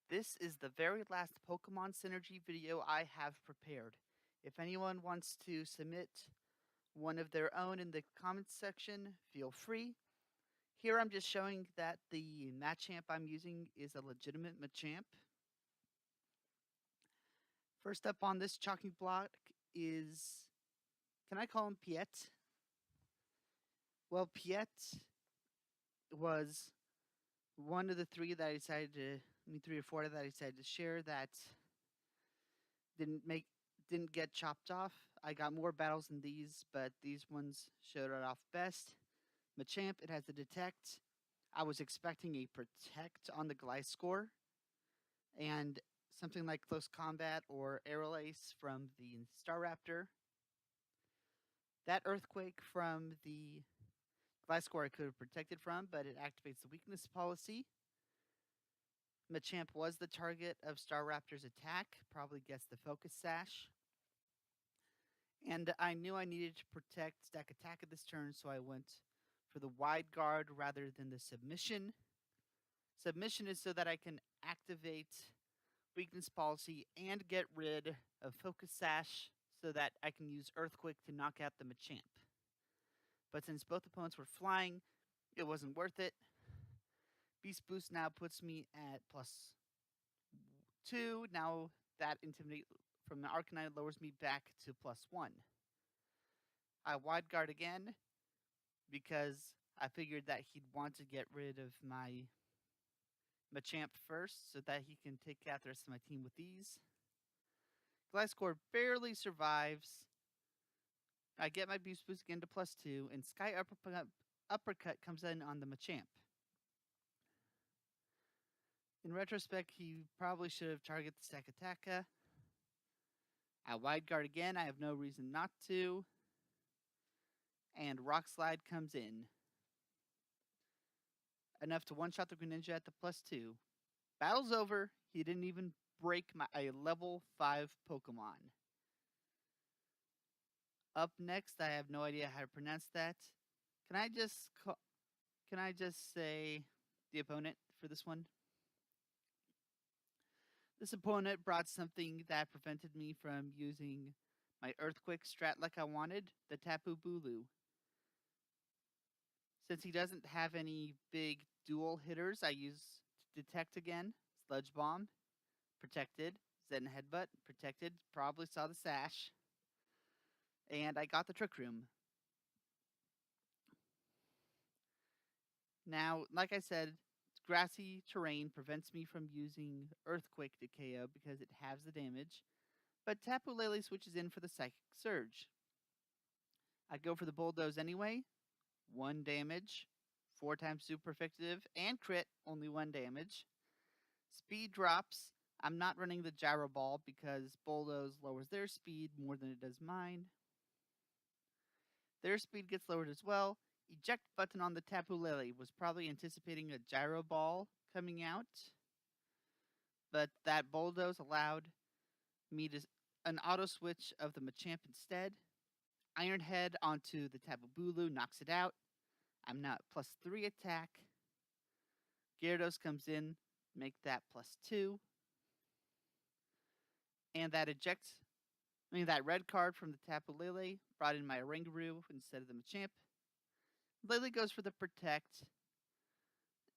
This is the very last Pokemon Synergy video I have prepared. If anyone wants to submit one of their own in the comments section, feel free. Here I'm just showing that the Machamp I'm using is a legitimate Machamp. First up on this chalking block is, can I call him Piet? Well, Piet was one of the three that I decided to, three or four that I decided to share that didn't get chopped off. I got more battles than these, but these ones showed it off best. Machamp, it has a detect. I was expecting a protect on the Gliscor and something like close combat or arrow ace from the Staraptor. That earthquake from the Gliscor I could have protected from, but it activates the weakness policy. Machamp was the target of Staraptor's attack, probably gets the focus sash. And I knew I needed to protect Stack Attack at this turn, so I went for the wide guard rather than the submission. Submission is so that I can activate weakness policy and get rid of focus sash so that I can use earthquake to knock out the Machamp. But since both opponents were flying, it wasn't worth it. Beast Boost now puts me at +2. Now that Intimidate from the Arcanine lowers me back to +1. I wide guard again because I figured that he'd want to get rid of my Machamp first so that he can take out the rest of my team with ease. Gliscor barely survives. I get my Beast Boost again to +2, and Sky Uppercut comes in on the Machamp. In retrospect, he probably should have targeted the Stack Attacker. I wide guard again. I have no reason not to. And Rock Slide comes in. Enough to one-shot the Greninja at the +2. Battle's over. He didn't even break a level 5 Pokemon. Up next, I have no idea how to pronounce that. Can I just say the opponent for this one? This opponent brought something that prevented me from using my Earthquake strat like I wanted, the Tapu Bulu. Since he doesn't have any big dual hitters, I use Detect again, Sludge Bomb, protected, Zen Headbutt, protected, probably saw the sash, and I got the Trick Room. Now, like I said, grassy terrain prevents me from using Earthquake to KO because it halves the damage, but Tapu Lele switches in for the Psychic Surge. I go for the Bulldoze anyway, 1 damage, 4 times super effective, and crit, only 1 damage. Speed drops. I'm not running the Gyro Ball because Bulldoze lowers their speed more than it does mine. Their speed gets lowered as well. Eject button on the Tapu Lele was probably anticipating a Gyro Ball coming out, but that Bulldoze allowed me to an auto switch of the Machamp instead. Iron Head onto the Tapu Bulu knocks it out. I'm now at +3 attack. Gyarados comes in, make that +2. And that that red card from the Tapu Lele brought in my Oranguru instead of the Machamp. Lele goes for the Protect.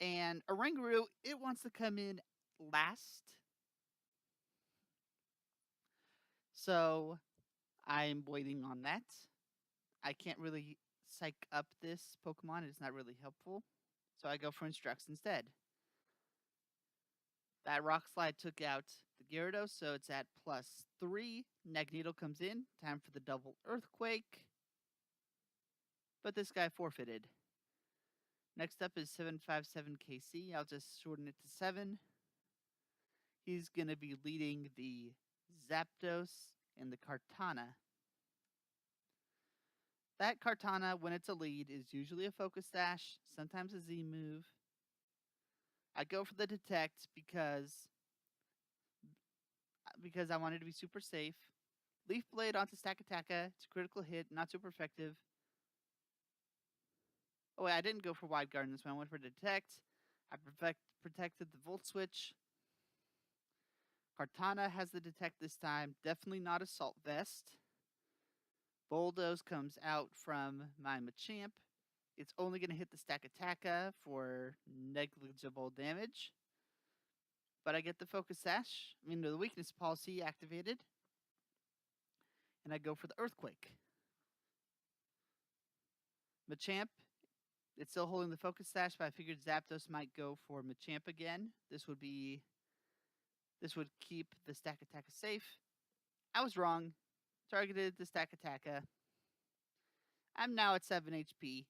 And Oranguru, it wants to come in last. So I'm waiting on that. I can't really psych up this Pokemon. It's not really helpful. So I go for Instructs instead. That Rock Slide took out the Gerudo, so it's at +3. Magneto comes in. Time for the double Earthquake. But this guy forfeited. Next up is 757KC. I'll just shorten it to 7. He's going to be leading the Zapdos and the Kartana. That Kartana, when it's a lead, is usually a Focus Sash, sometimes a Z move. I go for the Detect because I wanted to be super safe. Leaf Blade onto Stack Attacka. It's a critical hit, not super effective. Oh, wait, I didn't go for Wide Guard in this one. I went for Detect. I protected the Volt Switch. Kartana has the detect this time. Definitely not Assault Vest. Bulldoze comes out from my Machamp. It's only going to hit the Stakataka for negligible damage. But I get the Focus Sash. The Weakness Policy activated. And I go for the Earthquake. Machamp, it's still holding the Focus Sash, but I figured Zapdos might go for Machamp again. This would keep the Stakataka safe. I was wrong. Targeted the Stakataka. I'm now at 7 HP.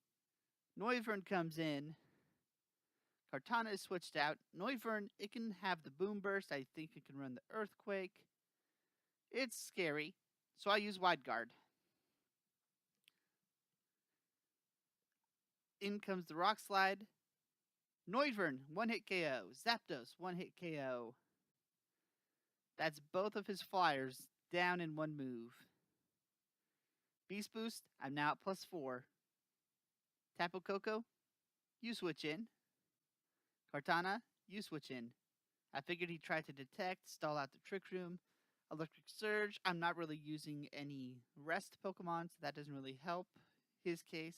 Noivern comes in. Kartana is switched out. Noivern, it can have the Boom Burst. I think it can run the Earthquake. It's scary, so I use Wide Guard. In comes the Rock Slide. Noivern, 1-hit KO. Zapdos, 1-hit KO. That's both of his flyers down in one move. Beast Boost, I'm now at +4. Tapu Koko, you switch in. Kartana, you switch in. I figured he'd try to detect, stall out the Trick Room. Electric Surge, I'm not really using any rest Pokemon, so that doesn't really help his case.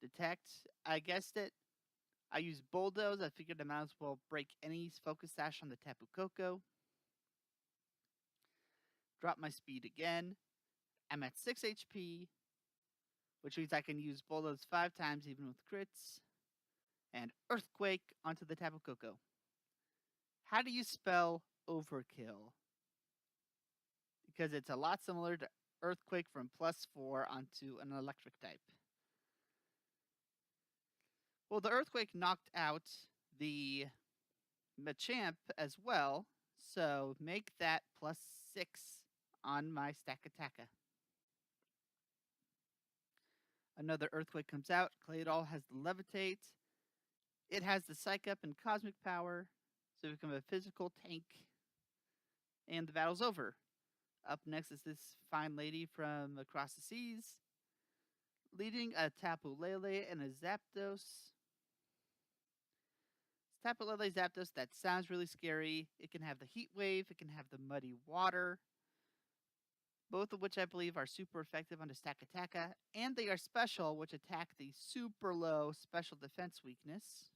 Detect, I guessed it. I use Bulldoze. I figured I might as well break any Focus Sash on the Tapu Koko. Drop my speed again. I'm at 6 HP, which means I can use Bulldoze 5 times even with crits. And Earthquake onto the Tapu Koko. How do you spell Overkill? Because it's a lot similar to Earthquake from +4 onto an electric type. Well, the Earthquake knocked out the Machamp as well, so make that +6 on my Stakataka. Another Earthquake comes out. Claydol has the Levitate. It has the Psych Up and Cosmic Power, so become a physical tank. And the battle's over. Up next is this fine lady from across the seas, leading a Tapu Lele and a Zapdos. Tapu Lele Zapdos, that sounds really scary. It can have the Heat Wave, it can have the Muddy Water, both of which I believe are super effective on the Stakataka, and they are special, which attack the super low special defense weakness.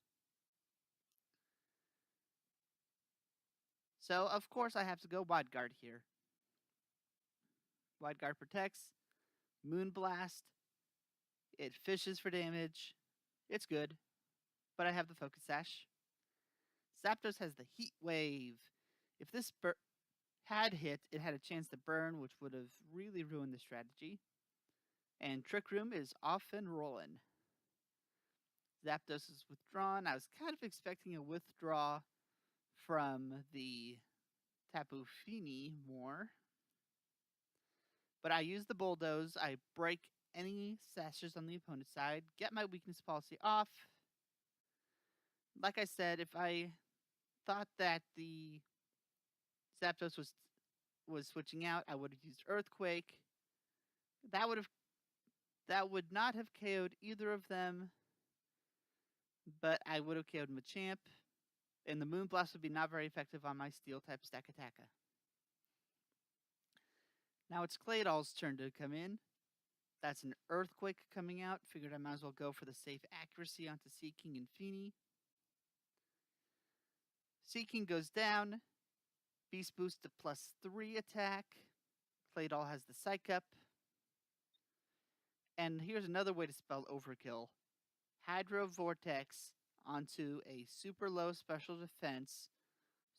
So, of course, I have to go Wide Guard here. Wide Guard protects. Moonblast. It fishes for damage. It's good. But I have the Focus Sash. Zapdos has the Heat Wave. If this had hit, it had a chance to burn, which would have really ruined the strategy. And Trick Room is off and rolling. Zapdos is withdrawn. I was kind of expecting a withdraw from the Tapu Fini more. But I use the Bulldoze. I break any sashes on the opponent's side, get my weakness policy off. Like I said, if I thought that the Zapdos was switching out, I would have used Earthquake. That would not have KO'd either of them, but I would have KO'd Machamp, and the Moonblast would be not very effective on my Steel-type Stakataka. Now it's Claydol's turn to come in. That's an Earthquake coming out. Figured I might as well go for the safe accuracy onto Seaking and Fini. Seaking goes down. Beast Boost to +3 attack. Claydol has the Psych Up. And here's another way to spell Overkill. Hydro Vortex onto a super low special defense,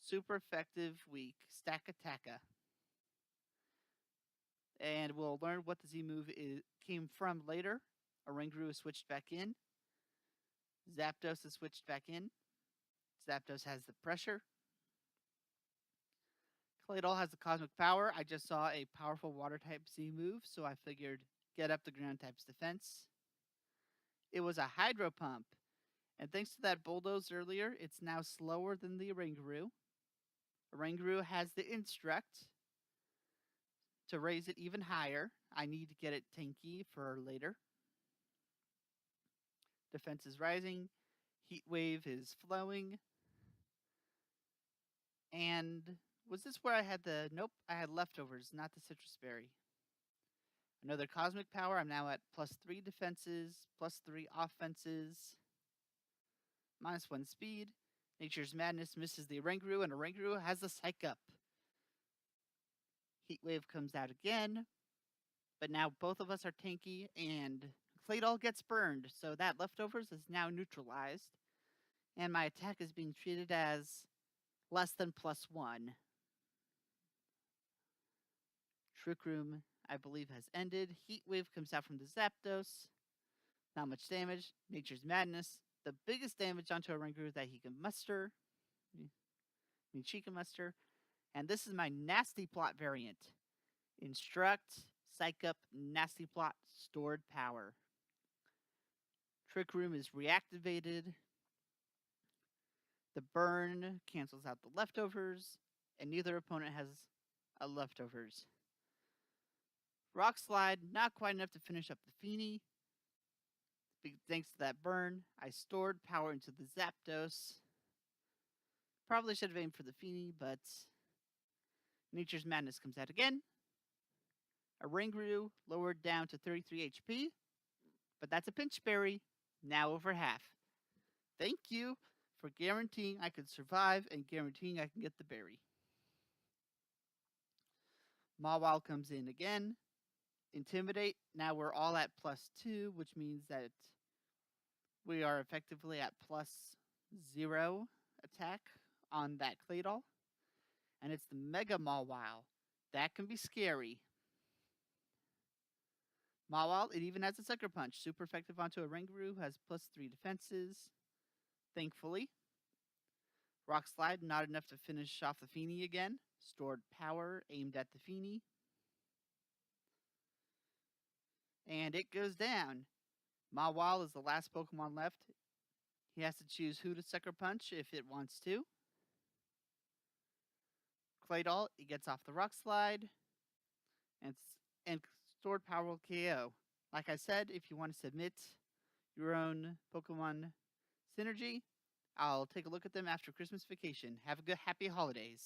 super effective weak Stakataka. And we'll learn what the Z move came from later. Oranguru is switched back in. Zapdos is switched back in. Zapdos has the pressure. Claydol has the Cosmic Power. I just saw a powerful Water-type Z move, so I figured get up the Ground-type's defense. It was a Hydro Pump. And thanks to that Bulldoze earlier, it's now slower than the Oranguru. Oranguru has the Instruct to raise it even higher. I need to get it tanky for later. Defense is rising. Heat Wave is flowing. And was this where I had the. Nope, I had leftovers, not the citrus berry. Another cosmic power. I'm now at +3 defenses, +3 offenses, -1 speed. Nature's Madness misses the Oranguru, and Oranguru has the Psych Up. Heat Wave comes out again, but now both of us are tanky, and Claydol gets burned, so that leftovers is now neutralized, and my attack is being treated as less than +1. Trick Room, I believe, has ended. Heat Wave comes out from the Zapdos. Not much damage. Nature's Madness. The biggest damage onto a Oranguru that he can muster. I mean, she can muster. And this is my Nasty Plot variant. Instruct, Psych Up, Nasty Plot, Stored Power. Trick Room is reactivated. The burn cancels out the leftovers, and neither opponent has leftovers. Rock Slide, not quite enough to finish up the Feeny. Thanks to that burn, I stored power into the Zapdos. Probably should have aimed for the Feeny, but Nature's Madness comes out again. A Oranguru lowered down to 33 HP, but that's a Pinch Berry, now over half. Thank you for guaranteeing I could survive and guaranteeing I can get the berry. Mawile comes in again. Intimidate. Now we're all at +2, which means that we are effectively at +0 attack on that Claydol. And it's the Mega Mawile. That can be scary. Mawile, it even has a Sucker Punch. Super effective onto a Oranguru, who has +3 defenses. Thankfully. Rock Slide, not enough to finish off the Feeny again. Stored power, aimed at the Feeny. And it goes down. Mawile is the last Pokemon left. He has to choose who to Sucker Punch if it wants to. Claydol, he gets off the Rock Slide. And Stored Power will KO. Like I said, if you want to submit your own Pokemon Synergy, I'll take a look at them after Christmas vacation. Have a good, happy holidays.